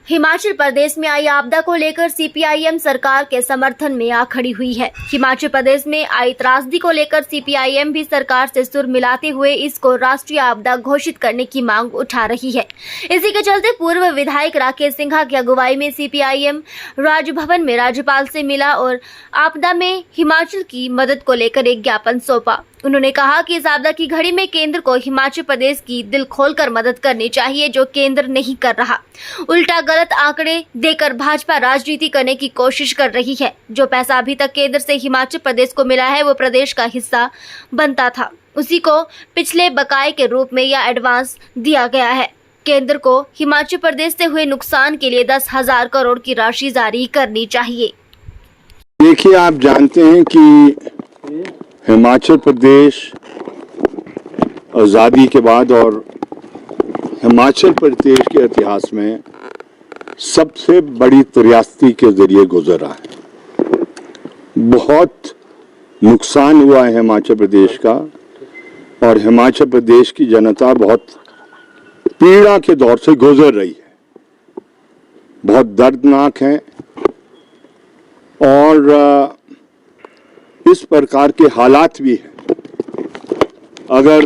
हिमाचल प्रदेश में आई आपदा को लेकर सीपीआईएम सरकार के समर्थन में आ खड़ी हुई है। हिमाचल प्रदेश में आई त्रासदी को लेकर सीपीआईएम भी सरकार से सुर मिलाते हुए इसको राष्ट्रीय आपदा घोषित करने की मांग उठा रही है। इसी के चलते पूर्व विधायक राकेश सिंघा की अगुवाई में सीपीआईएम राजभवन में राज्यपाल से मिला और आपदा में हिमाचल की मदद को लेकर एक ज्ञापन सौंपा। उन्होंने कहा कि इस आपदा की घड़ी में केंद्र को हिमाचल प्रदेश की दिल खोलकर मदद करनी चाहिए, जो केंद्र नहीं कर रहा। उल्टा गलत आंकड़े देकर भाजपा राजनीति करने की कोशिश कर रही है। जो पैसा अभी तक केंद्र से हिमाचल प्रदेश को मिला है वो प्रदेश का हिस्सा बनता था, उसी को पिछले बकाये के रूप में या एडवांस दिया गया है। केंद्र को हिमाचल प्रदेश से हुए नुकसान के लिए 10,000 करोड़ की राशि जारी करनी चाहिए। देखिए, आप जानते हैं कि हिमाचल प्रदेश आज़ादी के बाद और हिमाचल प्रदेश के इतिहास में सबसे बड़ी त्रासदी के जरिए गुजरा है। बहुत नुकसान हुआ है हिमाचल प्रदेश का और हिमाचल प्रदेश की जनता बहुत पीड़ा के दौर से गुजर रही है, बहुत दर्दनाक है। और इस प्रकार के हालात भी हैं। अगर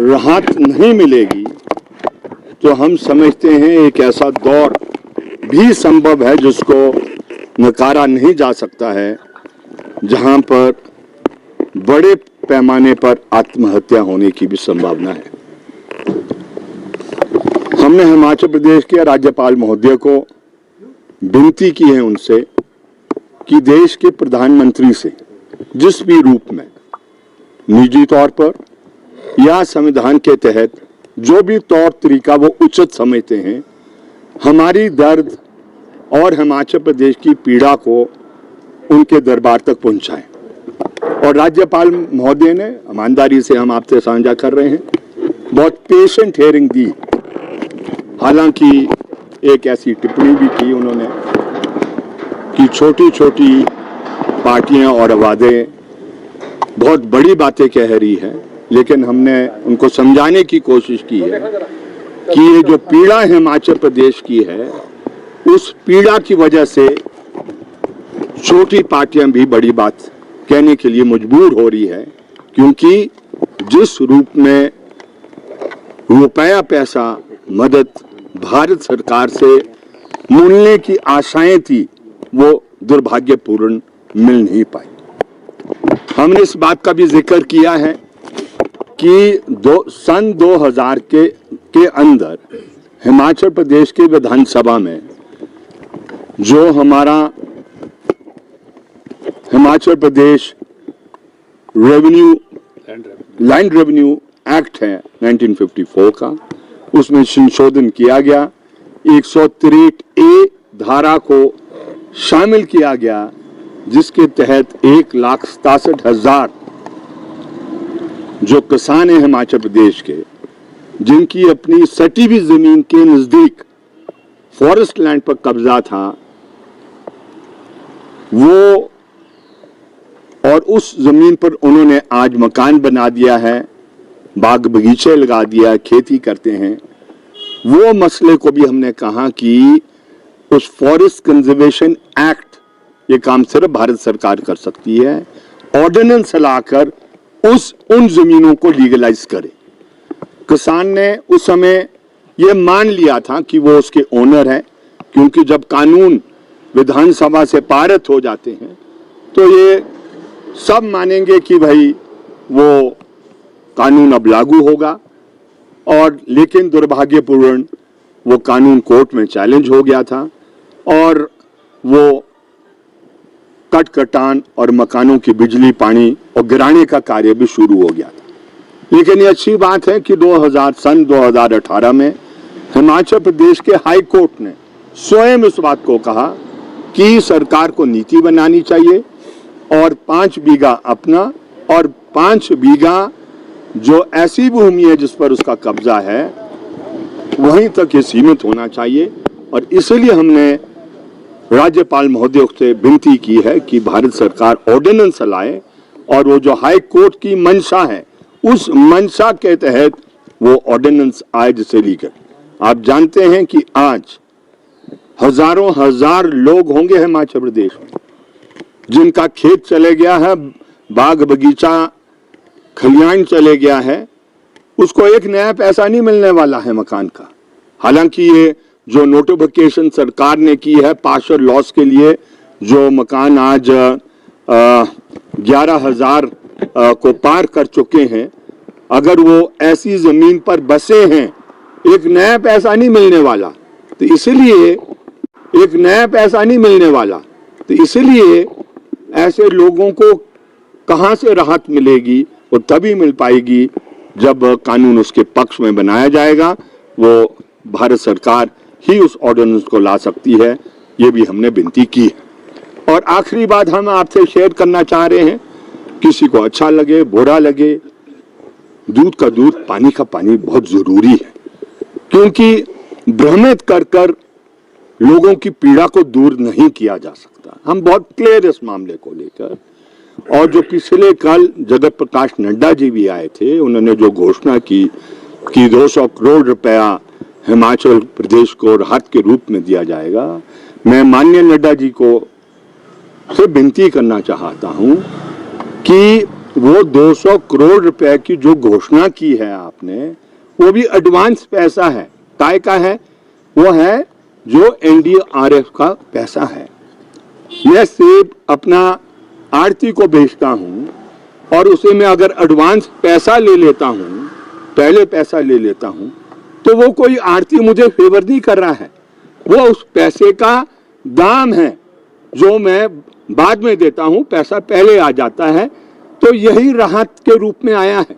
राहत नहीं मिलेगी तो हम समझते हैं एक ऐसा दौर भी संभव है जिसको नकारा नहीं जा सकता है, जहां पर बड़े पैमाने पर आत्महत्या होने की भी संभावना है। हमने हिमाचल प्रदेश के राज्यपाल महोदय को विनती की है उनसे कि देश के प्रधानमंत्री से जिस भी रूप में, निजी तौर पर या संविधान के तहत जो भी तौर तरीका वो उचित समझते हैं, हमारी दर्द और हिमाचल प्रदेश की पीड़ा को उनके दरबार तक पहुंचाएं। और राज्यपाल महोदय ने, ईमानदारी से हम आपसे साझा कर रहे हैं, बहुत पेशेंट हियरिंग दी। हालांकि एक ऐसी टिप्पणी भी की उन्होंने कि छोटी छोटी पार्टियां और आवाजें बहुत बड़ी बातें कह रही है, लेकिन हमने उनको समझाने की कोशिश की है कि ये जो पीड़ा हिमाचल प्रदेश की है, उस पीड़ा की वजह से छोटी पार्टियां भी बड़ी बात कहने के लिए मजबूर हो रही है, क्योंकि जिस रूप में रुपया पैसा मदद भारत सरकार से मिलने की आशाएं थी, वो दुर्भाग्यपूर्ण मिल नहीं पाई। हमने इस बात का भी जिक्र किया है कि सन 2000 के अंदर हिमाचल प्रदेश के विधानसभा में जो हमारा Himachal Pradesh land revenue act है 1954 का, उसमें संशोधन किया गया। 163A धारा को शामिल किया गया, जिसके तहत 1,67,000 जो किसान हैं हिमाचल प्रदेश के, जिनकी अपनी सटी हुई जमीन के नजदीक फॉरेस्ट लैंड पर कब्जा था, वो और उस जमीन पर उन्होंने आज मकान बना दिया है, बाग बगीचे लगा दिया, खेती करते हैं। वो मसले को भी हमने कहा कि उस फॉरेस्ट कंजर्वेशन एक्ट, ये काम सिर्फ भारत सरकार कर सकती है, ऑर्डिनेंस लाकर उन जमीनों को लीगलाइज करे। किसान ने उस समय ये मान लिया था कि वो उसके ओनर है, क्योंकि जब कानून विधानसभा से पारित हो जाते हैं तो ये सब मानेंगे कि भाई वो कानून अब लागू होगा। और लेकिन दुर्भाग्यपूर्ण वो कानून कोर्ट में चैलेंज हो गया था और वो कटान और मकानों की बिजली पानी और गिराने का कार्य भी शुरू हो गया था। लेकिन ये अच्छी बात है कि सन 2018 में हिमाचल प्रदेश के हाई कोर्ट ने स्वयं इस बात को कहा कि सरकार को नीति बनानी चाहिए और 5 बीघा अपना और 5 बीघा जो ऐसी भूमि है जिस पर उसका कब्जा है, वहीं तक ये सीमित होना चाहिए। और इसलिए हमने राज्यपाल महोदय से विनती की है कि भारत सरकार ऑर्डिनेंस लाए और वो जो हाई कोर्ट की मंशा है, उस मंशा के तहत वो ऑर्डिनेंस आए जिसे लीगल। आप जानते हैं कि आज हजारों हजार लोग होंगे हिमाचल प्रदेश में जिनका खेत चले गया है, बाग बगीचा खलियान चले गया है, उसको एक नया पैसा नहीं मिलने वाला है मकान का। हालांकि ये जो नोटिफिकेशन सरकार ने की है पार्शियल लॉस के लिए, जो मकान आज 11,000 को पार कर चुके हैं, अगर वो ऐसी जमीन पर बसे हैं, एक नया पैसा नहीं मिलने वाला। तो इसलिए एक नया पैसा नहीं मिलने वाला, तो इसलिए ऐसे लोगों को कहां से राहत मिलेगी? वो तभी मिल पाएगी जब कानून उसके पक्ष में बनाया जाएगा। वो भारत सरकार ही उस ऑर्डिनेंस को ला सकती है, ये भी हमने विनती की है। और आखिरी बात हम आपसे शेयर करना चाह रहे हैं, किसी को अच्छा लगे बुरा लगे, दूध का दूध पानी का पानी बहुत जरूरी है, क्योंकि भ्रमित कर कर लोगों की पीड़ा को दूर नहीं किया जा सकता। हम बहुत क्लियर इस मामले को लेकर, और जो पिछले कल जगत प्रकाश नड्डा जी भी आए थे, उन्होंने जो घोषणा की कि 200 करोड़ रुपया हिमाचल प्रदेश को राहत के रूप में दिया जाएगा, मैं माननीय नड्डा जी को से विनती करना चाहता हूं कि वो 200 करोड़ रुपए की जो घोषणा की है आपने, वो भी एडवांस पैसा है। काय का है? वो है जो एनडीआरएफ का पैसा है। मैं सिर्फ अपना आरती को बेचता हूं और उसे मैं अगर एडवांस पैसा ले लेता हूं, पहले पैसा ले लेता हूं, तो वो कोई आरती मुझे फेवर नहीं कर रहा है। वो उस पैसे का दाम है जो मैं बाद में देता हूं, पैसा पहले आ जाता है। तो यही राहत के रूप में आया है।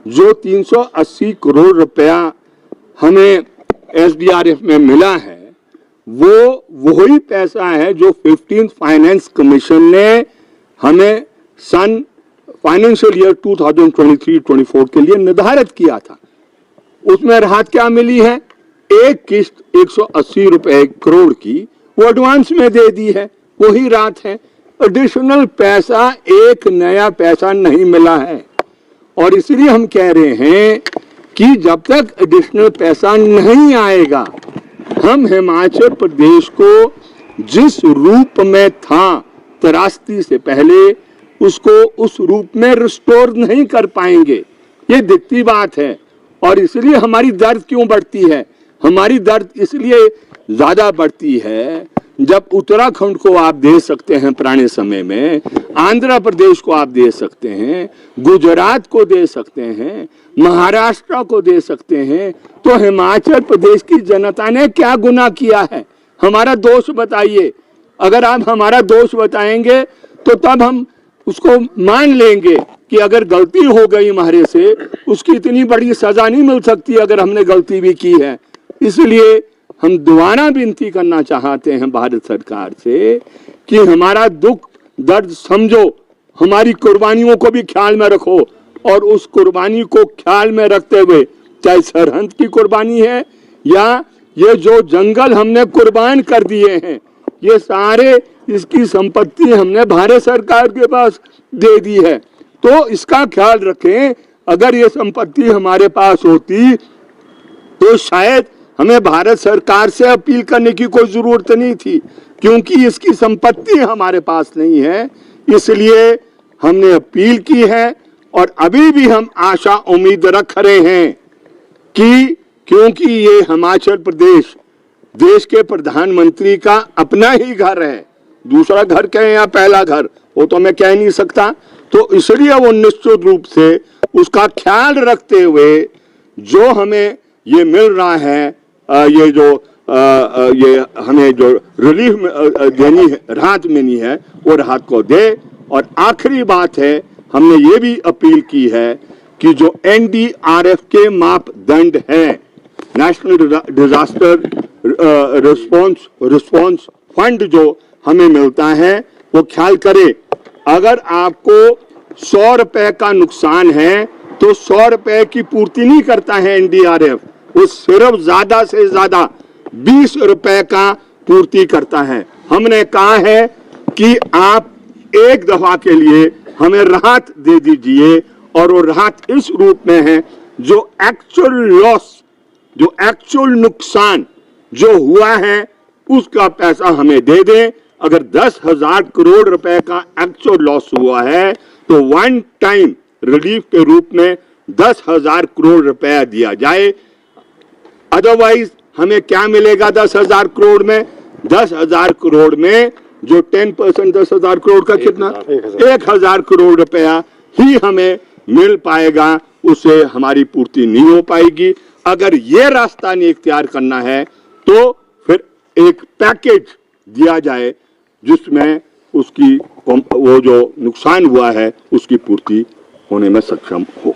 जो 380 करोड़ रुपया हमें एसडीआरएफ में मिला है, वो वही पैसा है जो 15th फाइनेंस कमीशन ने हमें सन फाइनेंशियल ईयर 2023-24 के लिए निर्धारित किया था। उसमें राहत क्या मिली है? एक किस्त 180 रुपए करोड़ की वो एडवांस में दे दी है, वही राहत है। एडिशनल पैसा, एक नया पैसा नहीं मिला है। और इसलिए हम कह रहे हैं कि जब तक एडिशनल पैसा नहीं आएगा, हम हिमाचल प्रदेश को जिस रूप में था त्रासदी से पहले, उसको उस रूप में रिस्टोर नहीं कर पाएंगे। ये दिखती बात है। और इसलिए हमारी दर्द क्यों बढ़ती है? हमारी दर्द इसलिए ज्यादा बढ़ती है जब उत्तराखंड को आप दे सकते हैं पुराने समय में, आंध्र प्रदेश को आप दे सकते हैं, गुजरात को दे सकते हैं, महाराष्ट्र को दे सकते हैं, तो हिमाचल प्रदेश की जनता ने क्या गुनाह किया है? हमारा दोष बताइए। अगर आप हमारा दोष बताएंगे तो तब हम उसको मान लेंगे कि अगर गलती हो गई हमारे से, उसकी इतनी बड़ी सजा नहीं मिल सकती अगर हमने गलती भी की है। इसलिए हम दोबारा विनती करना चाहते हैं भारत सरकार से कि हमारा दुख दर्द समझो, हमारी कुर्बानियों को भी ख्याल में रखो, और उस कुर्बानी को ख्याल में रखते हुए, चाहे सरहद की कुर्बानी है या ये जो जंगल हमने कुर्बान कर दिए हैं, ये सारे इसकी संपत्ति हमने भारत सरकार के पास दे दी है, तो इसका ख्याल रखें। अगर ये संपत्ति हमारे पास होती तो शायद हमें भारत सरकार से अपील करने की कोई जरूरत नहीं थी, क्योंकि इसकी संपत्ति हमारे पास नहीं है। इसलिए हमने अपील की है, और अभी भी हम आशा उम्मीद रख रहे हैं कि क्योंकि ये हिमाचल प्रदेश देश के प्रधानमंत्री का अपना ही घर है, दूसरा घर कहें या पहला घर, वो तो मैं कह नहीं सकता, तो इसलिए वो निश्चित रूप से उसका ख्याल रखते हुए जो हमें ये मिल रहा है, ये जो ये हमें जो रिलीफ देनी है, राहत मिली है, वो राहत को दे। और आखिरी बात है, हमने ये भी अपील की है कि जो एनडीआरएफ के मापदंड हैं, नेशनल डिजास्टर रिस्पॉन्स फंड जो हमें मिलता है, वो ख्याल करे। अगर आपको 100 रुपए का नुकसान है तो 100 रुपए की पूर्ति नहीं करता है एनडीआरएफ, वो सिर्फ ज्यादा से ज्यादा 20 रुपए का पूर्ति करता है। हमने कहा है कि आप एक दफा के लिए हमें राहत दे दीजिए, और वो राहत इस रूप में है जो एक्चुअल लॉस, जो एक्चुअल नुकसान जो हुआ है उसका पैसा हमें दे दें। अगर 10,000 करोड़ रुपए का एक्चुअल लॉस हुआ है तो वन टाइम रिलीफ के रूप में 10,000 करोड़ रुपया दिया जाए। अदरवाइज हमें क्या मिलेगा 10,000 करोड़ में? 10,000 करोड़ में जो 10% 10,000 करोड़ का कितना? 1,000 करोड़ रुपया ही हमें मिल पाएगा, उससे हमारी पूर्ति नहीं हो पाएगी। अगर ये रास्ता नहीं इख्तियार करना है तो फिर एक पैकेज दिया जाए जिसमें उसकी वो जो नुकसान हुआ है उसकी पूर्ति होने में सक्षम हो।